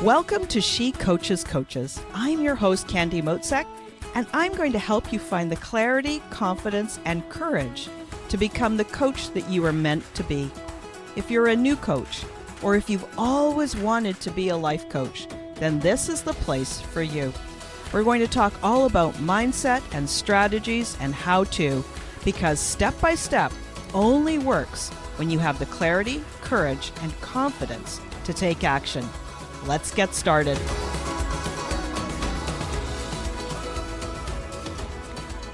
Welcome to She Coaches Coaches. I'm your host, Candy Motzek, and I'm going to help you find the clarity, confidence, and courage to become the coach that you are meant to be. If you're a new coach, or if you've always wanted to be a life coach, then this is the place for you. We're going to talk all about mindset and strategies and how-to, because step by step only works when you have the clarity, courage, and confidence to take action. Let's get started.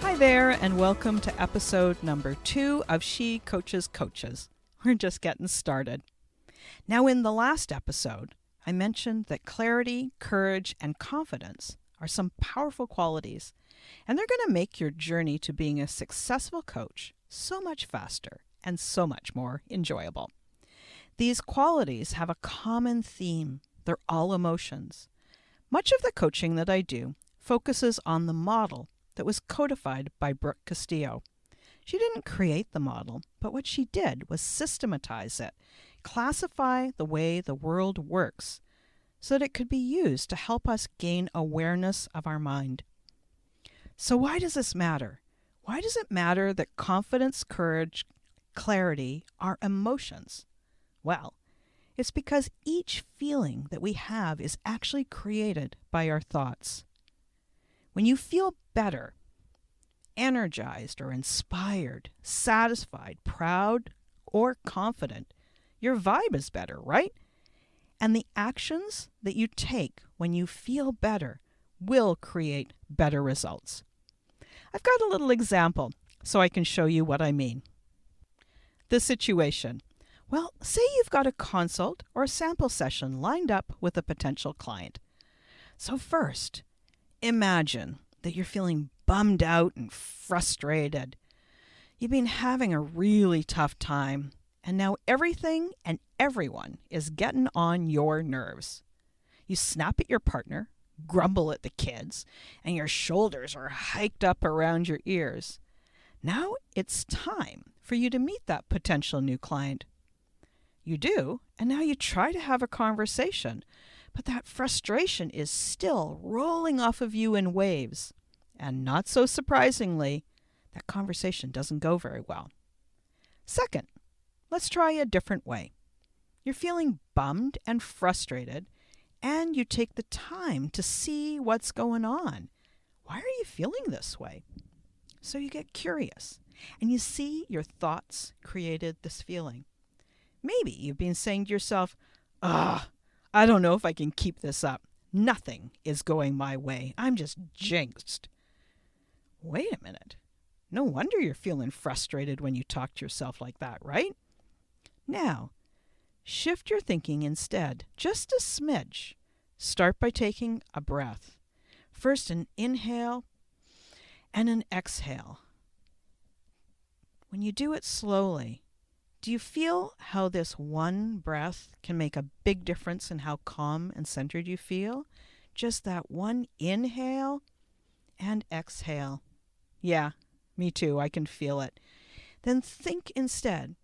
Hi there, and welcome to episode number 2 of She Coaches Coaches. We're just getting started. Now, in the last episode, I mentioned that clarity, courage, and confidence are some powerful qualities, and they're going to make your journey to being a successful coach so much faster and so much more enjoyable. These qualities have a common theme. They're all emotions. Much of the coaching that I do focuses on the model that was codified by Brooke Castillo. She didn't create the model, but what she did was systematize it, classify the way the world works so that it could be used to help us gain awareness of our mind. So why does this matter? Why does it matter that confidence, courage, clarity are emotions? Well, it's because each feeling that we have is actually created by our thoughts. When you feel better, energized or inspired, satisfied, proud, or confident, your vibe is better, right? And the actions that you take when you feel better will create better results. I've got a little example so I can show you what I mean. The situation. Well, say you've got a consult or a sample session lined up with a potential client. So first, imagine that you're feeling bummed out and frustrated. You've been having a really tough time, and now everything and everyone is getting on your nerves. You snap at your partner, grumble at the kids, and your shoulders are hiked up around your ears. Now it's time for you to meet that potential new client. You do, and now you try to have a conversation, but that frustration is still rolling off of you in waves. And not so surprisingly, that conversation doesn't go very well. Second, let's try a different way. You're feeling bummed and frustrated, and you take the time to see what's going on. Why are you feeling this way? So you get curious, and you see your thoughts created this feeling. Maybe you've been saying to yourself, I don't know if I can keep this up. Nothing is going my way. I'm just jinxed. Wait a minute. No wonder you're feeling frustrated when you talk to yourself like that, right? Now, shift your thinking instead, just a smidge. Start by taking a breath. First an inhale and an exhale. When you do it slowly, do you feel how this one breath can make a big difference in how calm and centered you feel? Just that one inhale and exhale. Yeah, me too. I can feel it. Then think instead.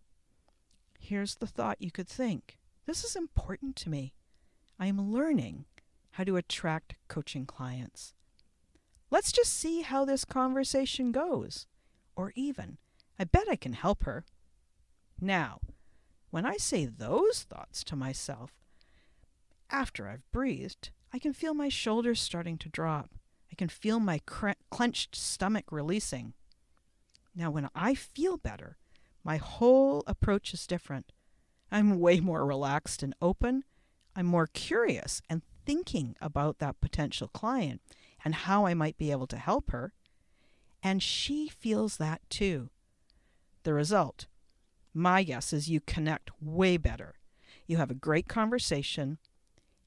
Here's the thought you could think. This is important to me. I am learning how to attract coaching clients. Let's just see how this conversation goes. Or even, I bet I can help her. Now, when I say those thoughts to myself, after I've breathed, I can feel my shoulders starting to drop. I can feel my clenched stomach releasing. Now, when I feel better, my whole approach is different. I'm way more relaxed and open. I'm more curious and thinking about that potential client and how I might be able to help her. And she feels that too. The result, my guess is you connect way better. You have a great conversation,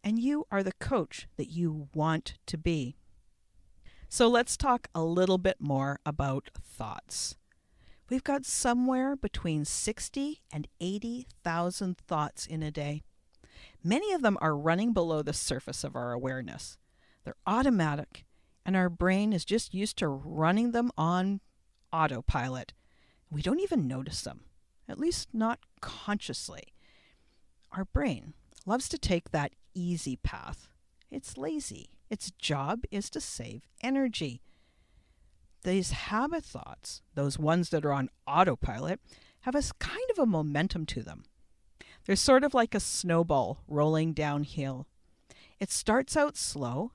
and you are the coach that you want to be. So let's talk a little bit more about thoughts. We've got somewhere between 60 and 80,000 thoughts in a day. Many of them are running below the surface of our awareness. They're automatic, and our brain is just used to running them on autopilot. We don't even notice them. At least not consciously. Our brain loves to take that easy path. It's lazy. Its job is to save energy. These habit thoughts, those ones that are on autopilot, have a kind of a momentum to them. They're sort of like a snowball rolling downhill. It starts out slow,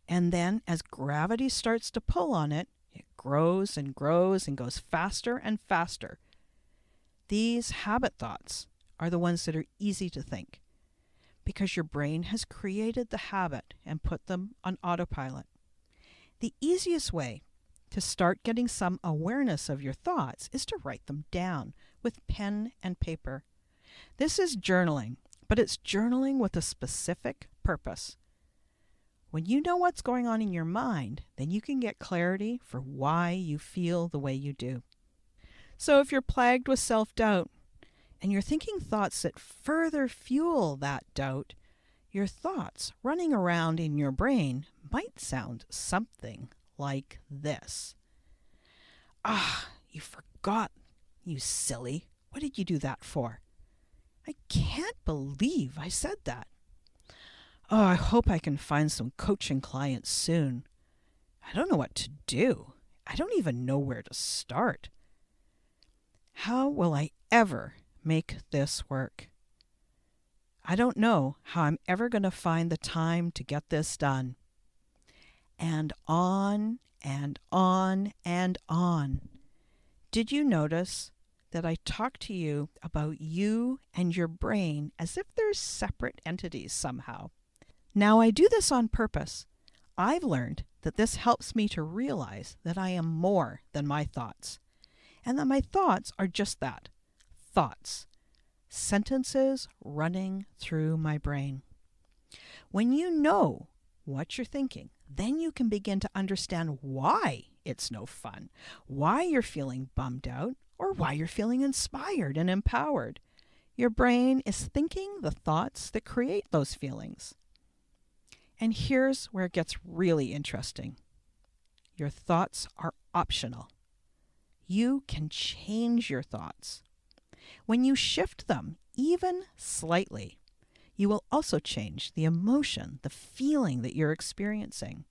and then as gravity starts to pull on it, it grows and grows and goes faster and faster. These habit thoughts are the ones that are easy to think because your brain has created the habit and put them on autopilot. The easiest way to start getting some awareness of your thoughts is to write them down with pen and paper. This is journaling, but it's journaling with a specific purpose. When you know what's going on in your mind, then you can get clarity for why you feel the way you do. So if you're plagued with self-doubt and you're thinking thoughts that further fuel that doubt, your thoughts running around in your brain might sound something like this. You forgot, you silly. What did you do that for? I can't believe I said that. I hope I can find some coaching clients soon. I don't know what to do. I don't even know where to start. How will I ever make this work? I don't know how I'm ever going to find the time to get this done. And on and on and on. Did you notice that I talked to you about you and your brain as if they're separate entities somehow? Now, I do this on purpose. I've learned that this helps me to realize that I am more than my thoughts, and that my thoughts are just that, thoughts, sentences running through my brain. When you know what you're thinking, then you can begin to understand why it's no fun, why you're feeling bummed out, or why you're feeling inspired and empowered. Your brain is thinking the thoughts that create those feelings. And here's where it gets really interesting. Your thoughts are optional. You can change your thoughts. When you shift them, even slightly, you will also change the emotion, the feeling that you're experiencing.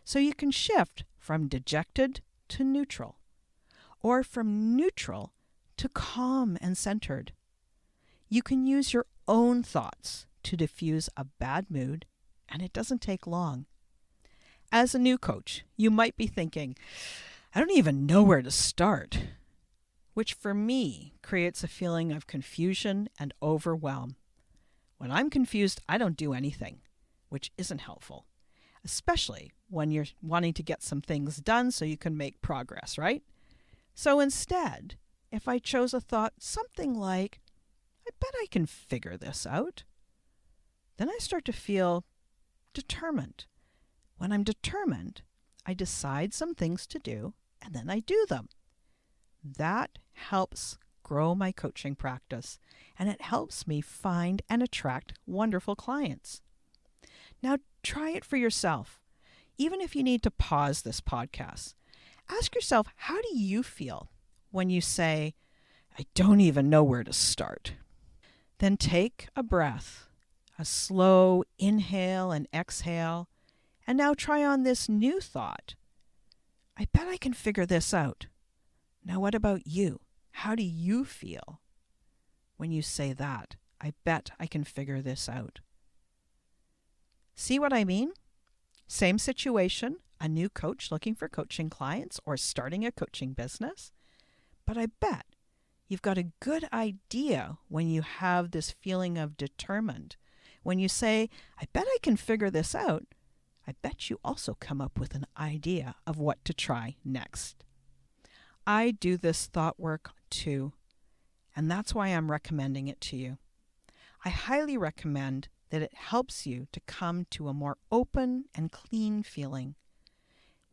So you can shift from dejected to neutral, or from neutral to calm and centered. You can use your own thoughts to diffuse a bad mood, and it doesn't take long. As a new coach, you might be thinking, I don't even know where to start, which for me creates a feeling of confusion and overwhelm. When I'm confused, I don't do anything, which isn't helpful, especially when you're wanting to get some things done so you can make progress, right? So instead, if I chose a thought something like, I bet I can figure this out, then I start to feel determined. When I'm determined, I decide some things to do, and then I do them. That helps grow my coaching practice, and it helps me find and attract wonderful clients. Now try it for yourself. Even if you need to pause this podcast, ask yourself, how do you feel when you say, I don't even know where to start? Then take a breath, a slow inhale and exhale, and now try on this new thought. I bet I can figure this out. Now what about you? How do you feel when you say that? I bet I can figure this out. See what I mean? Same situation, a new coach looking for coaching clients or starting a coaching business. But I bet you've got a good idea when you have this feeling of determined. When you say, I bet I can figure this out, I bet you also come up with an idea of what to try next. I do this thought work too, and that's why I'm recommending it to you. I highly recommend that it helps you to come to a more open and clean feeling.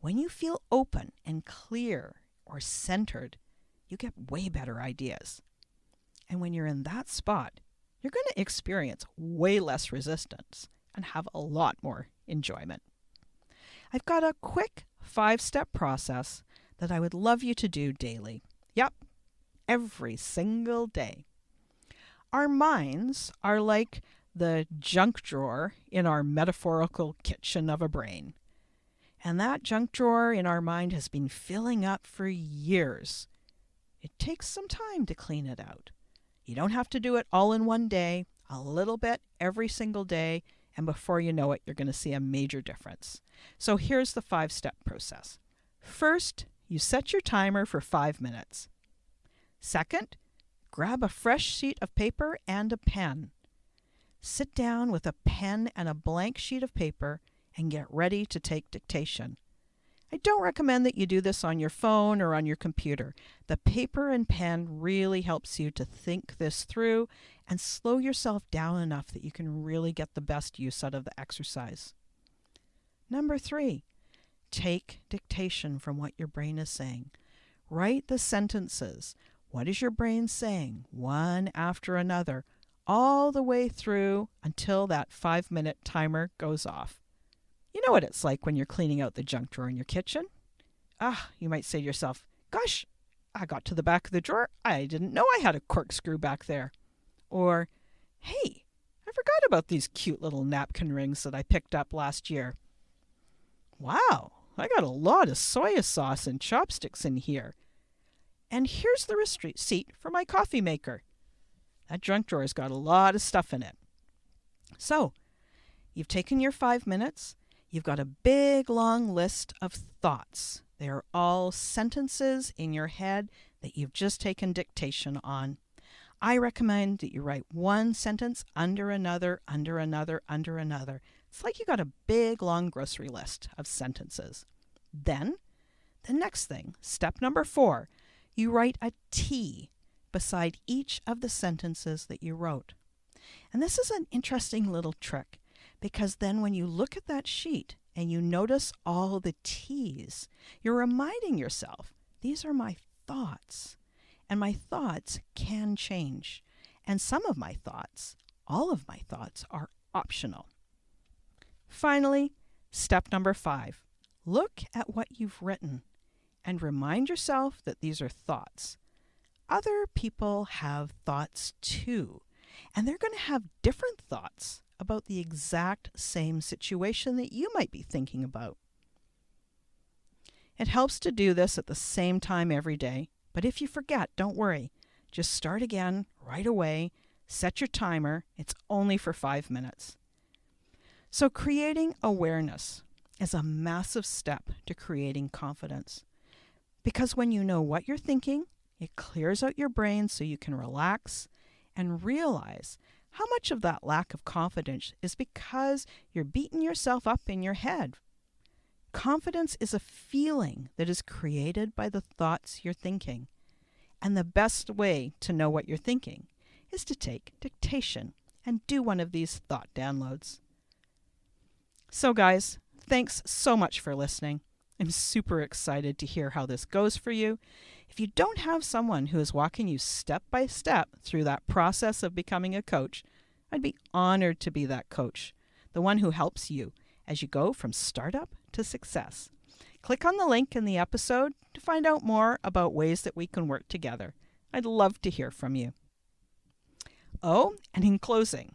When you feel open and clear or centered, you get way better ideas. And when you're in that spot, you're going to experience way less resistance and have a lot more enjoyment. I've got a quick 5-step process that I would love you to do daily. Yep, every single day. Our minds are like the junk drawer in our metaphorical kitchen of a brain. And that junk drawer in our mind has been filling up for years. It takes some time to clean it out. You don't have to do it all in one day, a little bit every single day, and before you know it, you're going to see a major difference. So here's the 5-step process. First, you set your timer for 5 minutes. Second, grab a fresh sheet of paper and a pen. Sit down with a pen and a blank sheet of paper and get ready to take dictation. I don't recommend that you do this on your phone or on your computer. The paper and pen really helps you to think this through and slow yourself down enough that you can really get the best use out of the exercise. Number 3, take dictation from what your brain is saying. Write the sentences. What is your brain saying? One after another, all the way through until that 5-minute timer goes off. You know what it's like when you're cleaning out the junk drawer in your kitchen. You might say to yourself, gosh, I got to the back of the drawer. I didn't know I had a corkscrew back there. Or, hey, I forgot about these cute little napkin rings that I picked up last year. Wow, I got a lot of soy sauce and chopsticks in here. And here's the receipt for my coffee maker. That junk drawer's got a lot of stuff in it. So, you've taken your 5 minutes. You've got a big, long list of thoughts. They are all sentences in your head that you've just taken dictation on. I recommend that you write one sentence under another, under another, under another. It's like you got a big, long grocery list of sentences. Then, the next thing, step number 4, you write a T beside each of the sentences that you wrote. And this is an interesting little trick, because then when you look at that sheet and you notice all the T's, you're reminding yourself, these are my thoughts, and my thoughts can change. And some of my thoughts, all of my thoughts, are optional. Finally, step number 5, look at what you've written and remind yourself that these are thoughts. Other people have thoughts too, and they're going to have different thoughts about the exact same situation that you might be thinking about. It helps to do this at the same time every day, but if you forget, don't worry. Just start again right away, set your timer. It's only for 5 minutes. So creating awareness is a massive step to creating confidence, because when you know what you're thinking, it clears out your brain so you can relax and realize how much of that lack of confidence is because you're beating yourself up in your head. Confidence is a feeling that is created by the thoughts you're thinking. And the best way to know what you're thinking is to take dictation and do one of these thought downloads. So guys, thanks so much for listening. I'm super excited to hear how this goes for you. If you don't have someone who is walking you step by step through that process of becoming a coach, I'd be honored to be that coach, the one who helps you as you go from startup to success. Click on the link in the episode to find out more about ways that we can work together. I'd love to hear from you. Oh, and in closing,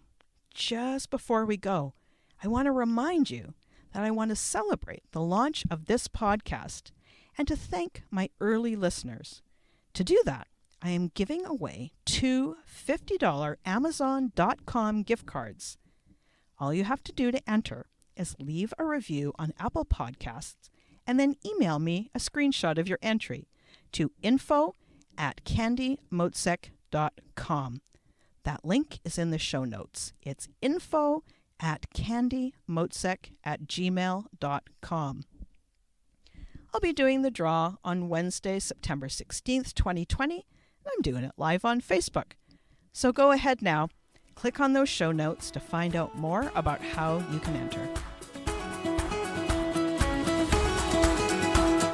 just before we go, I want to remind you that I want to celebrate the launch of this podcast and to thank my early listeners. To do that, I am giving away 2 $50 Amazon.com gift cards. All you have to do to enter is leave a review on Apple Podcasts and then email me a screenshot of your entry to info@candymotzek.com. That link is in the show notes. It's info@candymotzek@gmail.com. I'll be doing the draw on Wednesday, September 16th, 2020, and I'm doing it live on Facebook. So go ahead now, click on those show notes to find out more about how you can enter.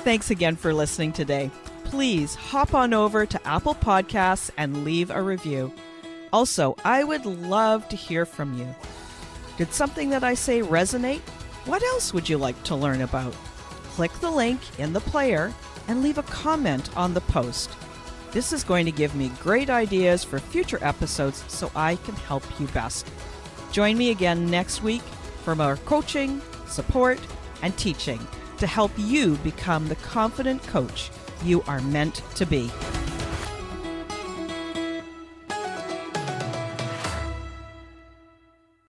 Thanks again for listening today. Please hop on over to Apple Podcasts and leave a review. Also, I would love to hear from you. Did something that I say resonate? What else would you like to learn about? Click the link in the player and leave a comment on the post. This is going to give me great ideas for future episodes so I can help you best. Join me again next week for more coaching, support, and teaching to help you become the confident coach you are meant to be.